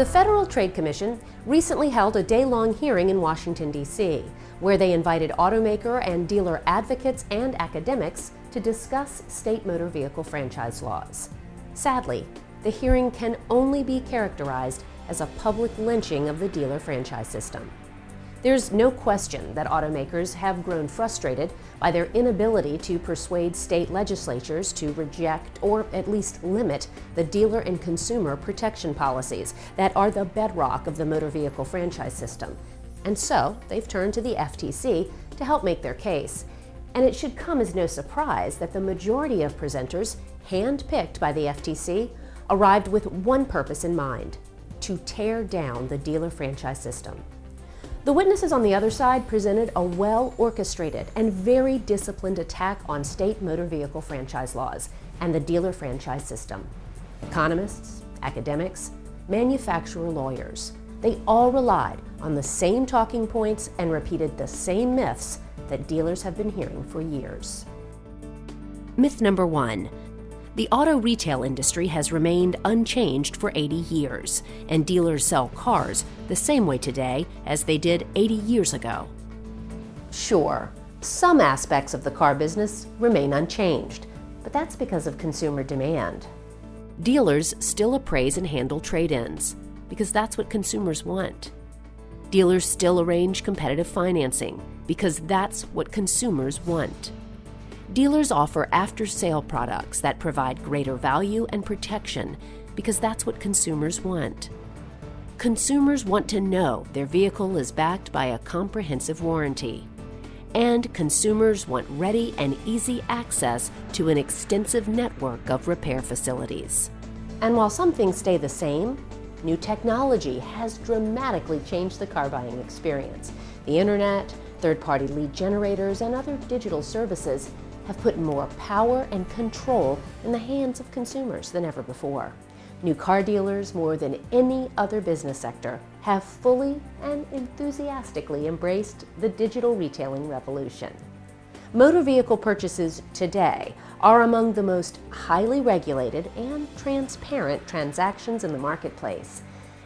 The Federal Trade Commission recently held a day-long hearing in Washington, D.C., where they invited automaker and dealer advocates and academics to discuss state motor vehicle franchise laws. Sadly, the hearing can only be characterized as a public lynching of the dealer franchise system. There's no question that automakers have grown frustrated by their inability to persuade state legislatures to reject or at least limit the dealer and consumer protection policies that are the bedrock of the motor vehicle franchise system. And so they've turned to the FTC to help make their case. And it should come as no surprise that the majority of presenters, handpicked by the FTC, arrived with one purpose in mind: to tear down the dealer franchise system. The witnesses on the other side presented a well-orchestrated and very disciplined attack on state motor vehicle franchise laws and the dealer franchise system. Economists, academics, manufacturer lawyers, they all relied on the same talking points and repeated the same myths that dealers have been hearing for years. Myth number 1. The auto retail industry has remained unchanged for 80 years, and dealers sell cars the same way today as they did 80 years ago. Sure, some aspects of the car business remain unchanged, but that's because of consumer demand. Dealers still appraise and handle trade-ins, because that's what consumers want. Dealers still arrange competitive financing, because that's what consumers want. Dealers offer after-sale products that provide greater value and protection because that's what consumers want. Consumers want to know their vehicle is backed by a comprehensive warranty. And consumers want ready and easy access to an extensive network of repair facilities. And while some things stay the same, new technology has dramatically changed the car buying experience. The internet, third-party lead generators, and other digital services have put more power and control in the hands of consumers than ever before. New car dealers, more than any other business sector, have fully and enthusiastically embraced the digital retailing revolution. Motor vehicle purchases today are among the most highly regulated and transparent transactions in the marketplace.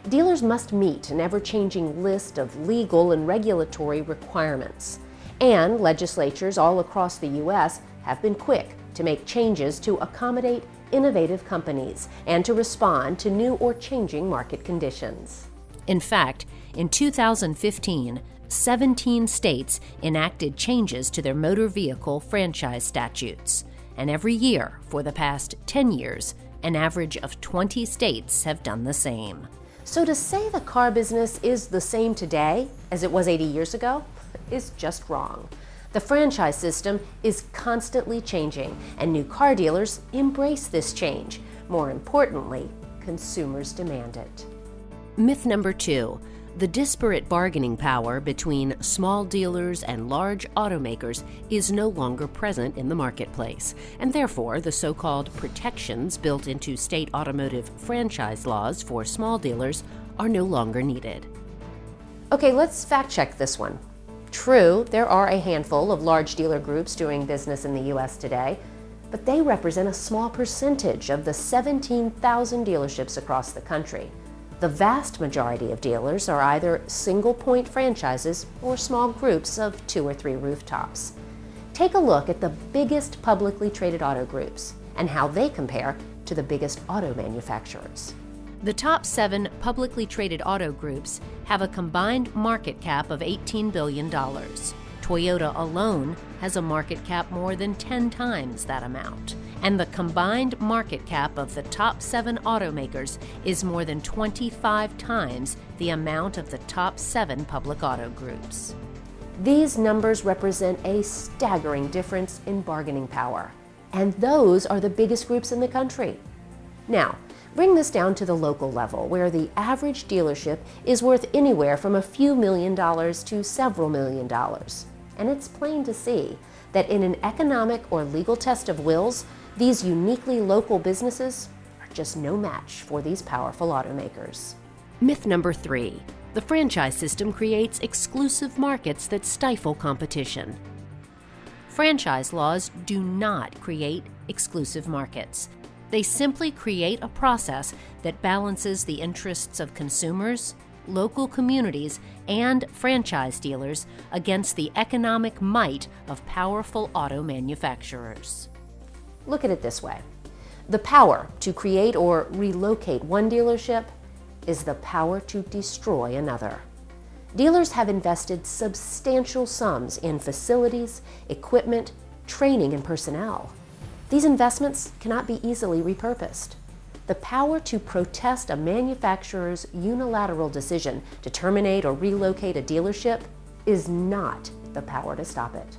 Dealers must meet an ever-changing list of legal and regulatory requirements. And legislatures all across the U.S. have been quick to make changes to accommodate innovative companies and to respond to new or changing market conditions. In fact, in 2015, 17 states enacted changes to their motor vehicle franchise statutes. And every year for the past 10 years, an average of 20 states have done the same. So to say the car business is the same today as it was 80 years ago is just wrong. The franchise system is constantly changing, and new car dealers embrace this change. More importantly, consumers demand it. Myth number 2. The disparate bargaining power between small dealers and large automakers is no longer present in the marketplace, and therefore the so-called protections built into state automotive franchise laws for small dealers are no longer needed. Okay, let's fact-check this one. True, there are a handful of large dealer groups doing business in the U.S. today, but they represent a small percentage of the 17,000 dealerships across the country. The vast majority of dealers are either single-point franchises or small groups of 2 or 3 rooftops. Take a look at the biggest publicly traded auto groups and how they compare to the biggest auto manufacturers. The top 7 publicly traded auto groups have a combined market cap of $18 billion. Toyota alone has a market cap more than 10 times that amount. And the combined market cap of the top 7 automakers is more than 25 times the amount of the top 7 public auto groups. These numbers represent a staggering difference in bargaining power. And those are the biggest groups in the country. Now, bring this down to the local level, where the average dealership is worth anywhere from a few $1,000,000 to several $1,000,000. And it's plain to see that in an economic or legal test of wills, these uniquely local businesses are just no match for these powerful automakers. Myth number 3. The franchise system creates exclusive markets that stifle competition. Franchise laws do not create exclusive markets. They simply create a process that balances the interests of consumers, local communities, and franchise dealers against the economic might of powerful auto manufacturers. Look at it this way. The power to create or relocate one dealership is the power to destroy another. Dealers have invested substantial sums in facilities, equipment, training, and personnel. These investments cannot be easily repurposed. The power to protest a manufacturer's unilateral decision to terminate or relocate a dealership is not the power to stop it.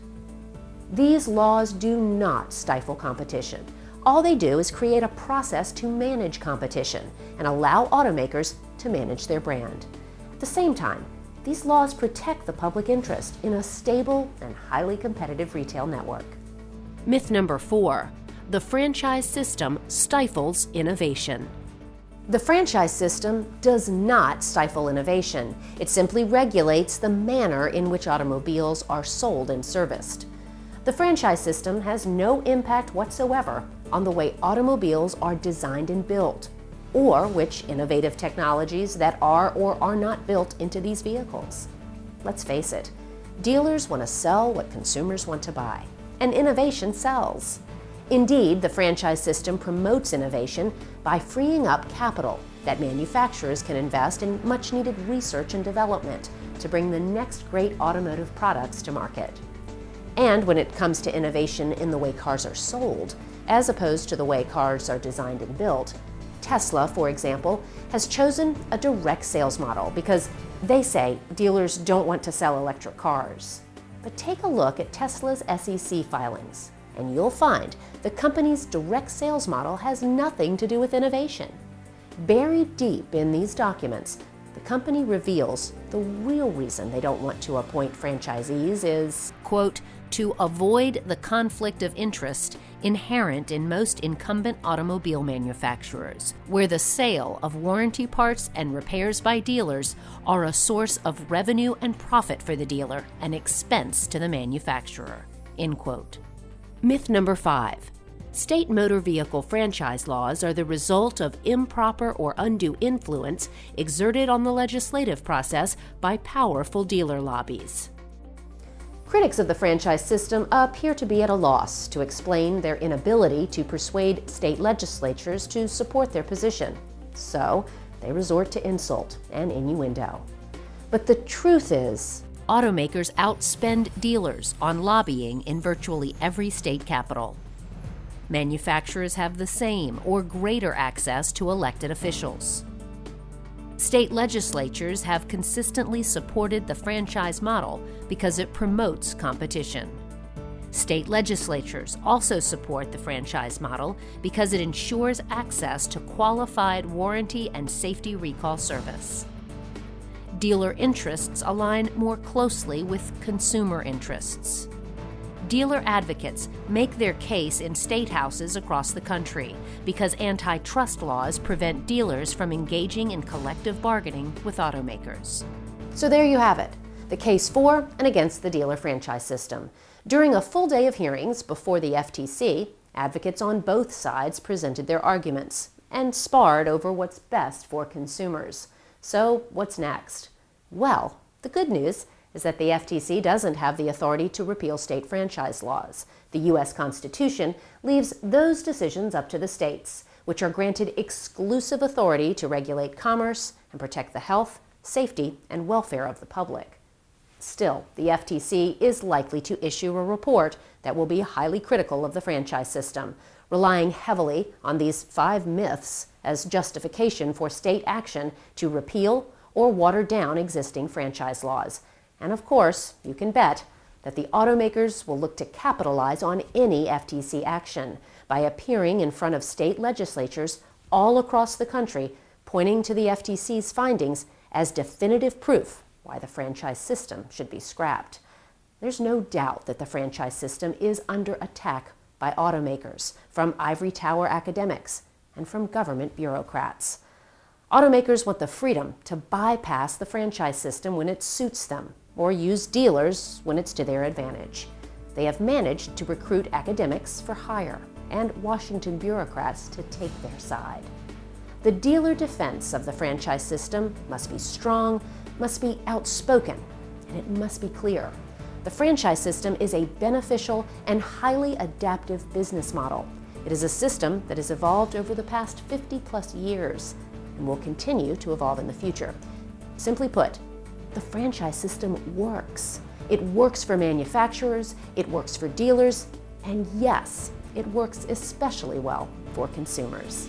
These laws do not stifle competition. All they do is create a process to manage competition and allow automakers to manage their brand. At the same time, these laws protect the public interest in a stable and highly competitive retail network. Myth number 4, the franchise system stifles innovation. The franchise system does not stifle innovation. It simply regulates the manner in which automobiles are sold and serviced. The franchise system has no impact whatsoever on the way automobiles are designed and built, or which innovative technologies that are or are not built into these vehicles. Let's face it, dealers want to sell what consumers want to buy, and innovation sells. Indeed, the franchise system promotes innovation by freeing up capital that manufacturers can invest in much-needed research and development to bring the next great automotive products to market. And when it comes to innovation in the way cars are sold, as opposed to the way cars are designed and built, Tesla, for example, has chosen a direct sales model because they say dealers don't want to sell electric cars. But take a look at Tesla's SEC filings, and you'll find the company's direct sales model has nothing to do with innovation. Buried deep in these documents, the company reveals the real reason they don't want to appoint franchisees is, quote, to avoid the conflict of interest inherent in most incumbent automobile manufacturers, where the sale of warranty parts and repairs by dealers are a source of revenue and profit for the dealer, an expense to the manufacturer, end quote. Myth number 5. State motor vehicle franchise laws are the result of improper or undue influence exerted on the legislative process by powerful dealer lobbies. Critics of the franchise system appear to be at a loss to explain their inability to persuade state legislatures to support their position. So, they resort to insult and innuendo. But the truth is, automakers outspend dealers on lobbying in virtually every state capital. Manufacturers have the same or greater access to elected officials. State legislatures have consistently supported the franchise model because it promotes competition. State legislatures also support the franchise model because it ensures access to qualified warranty and safety recall service. Dealer interests align more closely with consumer interests. Dealer advocates make their case in state houses across the country because antitrust laws prevent dealers from engaging in collective bargaining with automakers. So there you have it, the case for and against the dealer franchise system. During a full day of hearings before the FTC, advocates on both sides presented their arguments and sparred over what's best for consumers. So what's next? Well, the good news is that the FTC doesn't have the authority to repeal state franchise laws. The U.S. Constitution leaves those decisions up to the states, which are granted exclusive authority to regulate commerce and protect the health, safety, and welfare of the public. Still, the FTC is likely to issue a report that will be highly critical of the franchise system, relying heavily on these 5 myths as justification for state action to repeal or water down existing franchise laws. And of course, you can bet that the automakers will look to capitalize on any FTC action by appearing in front of state legislatures all across the country, pointing to the FTC's findings as definitive proof why the franchise system should be scrapped. There's no doubt that the franchise system is under attack by automakers, from ivory tower academics, and from government bureaucrats. Automakers want the freedom to bypass the franchise system when it suits them, or use dealers when it's to their advantage. They have managed to recruit academics for hire, and Washington bureaucrats to take their side. The dealer defense of the franchise system must be strong, must be outspoken, and it must be clear. The franchise system is a beneficial and highly adaptive business model. It is a system that has evolved over the past 50+ years and will continue to evolve in the future. Simply put, the franchise system works. It works for manufacturers, it works for dealers, and yes, it works especially well for consumers.